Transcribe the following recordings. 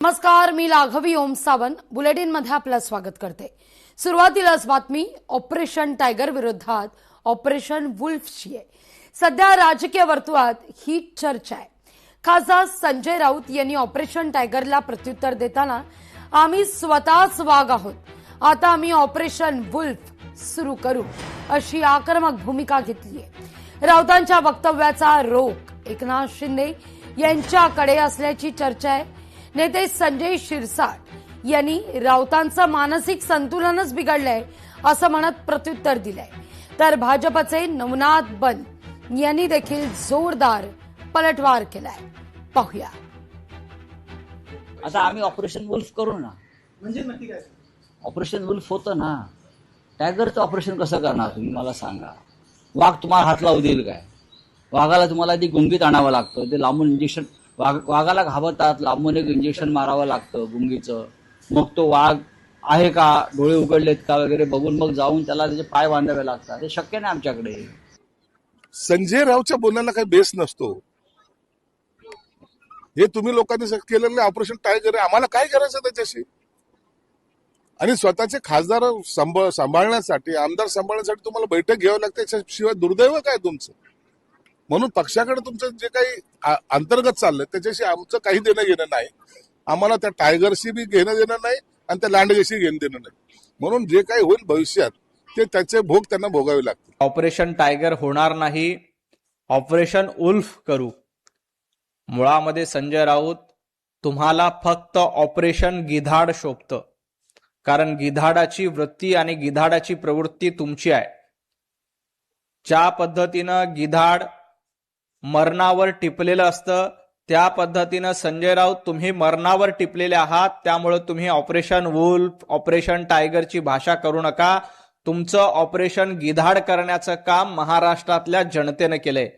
नमस्कार, मी लाघवी ओम सावंत बुलेटिन मध्ये आपलं स्वागत करते। सुरुवातीलाच बातमी ऑपरेशन टायगर विरोधात ऑपरेशन वुल्फची आहे। सध्या राजकीय वर्तुळात ही चर्चा आहे। खासदार संजय राऊत यांनी ऑपरेशन टायगरला प्रत्युत्तर देताना आम्ही स्वतःच वाघ आहोत, आता आम्ही ऑपरेशन वुल्फ सुरू करू अशी आक्रमक भूमिका घेतली आहे। राऊतांच्या वक्तव्याचा रोख एकनाथ शिंदे यांच्याकडे असल्याची चर्चा आहे। नेते संजय शिरसाट यांनी राऊतांचं मानसिक संतुलनच बिघडलंय असं म्हणत प्रत्युत्तर दिलंय, तर भाजपचे नवनाथ बन यांनी देखील जोरदार पलटवार केलाय। पाहूया। आता आम्ही ऑपरेशन वुल्फ करू ना। म्हणजे नक्की काय ऑपरेशन वुल्फ होतं ना। टायगरचं ऑपरेशन कसं करणार तुम्ही मला सांगा। वाघ तुम्हाला हात लावू देईल काय? वाघाला तुम्हाला ती गुंगीत आणावं लागतं, ते लांबून इंजेक्शन वाघाला घाबरतात, लांबून एक इंजेक्शन मारावं लागतं गुंगीचं। मग तो वाघ आहे का, डोळे उघडलेत का वगैरे बघून मग जाऊन त्याला त्याचे पाय बांधावे लागतात। हे शक्य नाही आमच्याकडे। संजय राऊतच्या बोलण्याला काही बेस नसतो। हे तुम्ही लोकांनी केलेलं ऑपरेशन टायगर आहे, आम्हाला काय करायचं त्याच्याशी? आणि स्वतःचे खासदार सांभाळण्यासाठी, आमदार सांभाळण्यासाठी तुम्हाला बैठक घ्यावी लागते, त्याच्याशिवाय दुर्दैव काय तुमचं? म्हणून पक्षाकडे तुमचं जे काही अंतर्गत चाललंय त्याच्याशी आमचं काही देणं घेणं नाही। आम्हाला त्या टायगरशी बी घेणं देणं नाही आणि त्या लांडगेशी घेणं देणं नाही। म्हणून जे काही होईल भविष्यात ते त्याचे भोग त्यांना भोगावे लागतील। ऑपरेशन टायगर होणार नाही, ऑपरेशन उल्फ करू। मुळामध्ये संजय राऊत, तुम्हाला फक्त ऑपरेशन गिधाड शोभतं, कारण गिधाडाची वृत्ती आणि गिधाडाची प्रवृत्ती तुमची आहे। ज्या पद्धतीनं गिधाड मरणावर टिपलेलं असतं त्या पद्धतीनं संजय राऊत तुम्ही मरणावर टिपलेले आहात। त्यामुळे तुम्ही ऑपरेशन वुल्फ, ऑपरेशन टायगरची भाषा करू नका। तुमचं ऑपरेशन गिधाड करण्याचं काम महाराष्ट्रातल्या जनतेनं केलंय।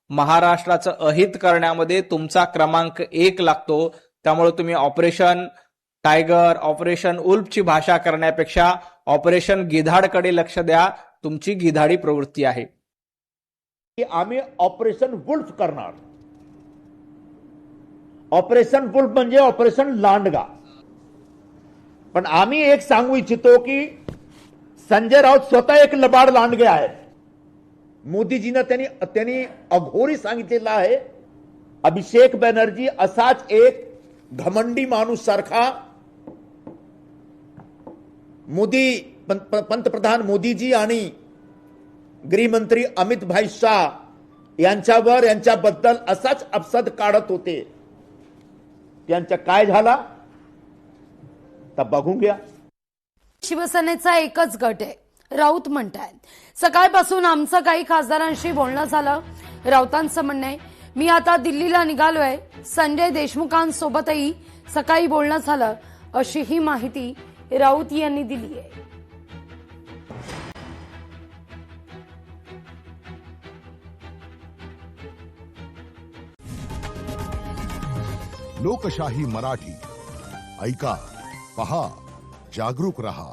महाराष्ट्राचं अहित करण्यामध्ये तुमचा क्रमांक 1 लागतो। त्यामुळे तुम्ही ऑपरेशन टायगर, ऑपरेशन उल्फची भाषा करण्यापेक्षा ऑपरेशन गिधाडकडे लक्ष द्या। तुमची गिधाडी प्रवृत्ती आहे। आम्ही ऑपरेशन वुल्फ करणार। ऑपरेशन वुल्फ म्हणजे ऑपरेशन लांडगा। पण आम्ही एक सांगू इच्छितो की संजय राऊत स्वतः एक लबाड लांडगे आहेत। मोदीजींना त्यांनी अघोरी सांगितलेलं आहे, अभिषेक बॅनर्जी असाच एक घमंडी माणूस सारखा पंतप्रधान मोदीजी आणि गृहमंत्री अमित भाई शाह यांच्याबद्दल असाच अपसाद काढत होते। त्यांचं काय झाला तर बघून घ्या। शिवसेनेचा एकच गट आहे, राऊत म्हणतायत सकाळपासून आमचं काही खासदारांशी बोलणं झालं। राऊतांचं म्हणणं आहे, मी आता दिल्लीला निघालोय, संजय देशमुखांसोबतही सकाळी बोलणं झालं, अशी ही माहिती राऊत यांनी दिली आहे। लोकशाही मराठी ऐका, पहा, जागरूक रहा।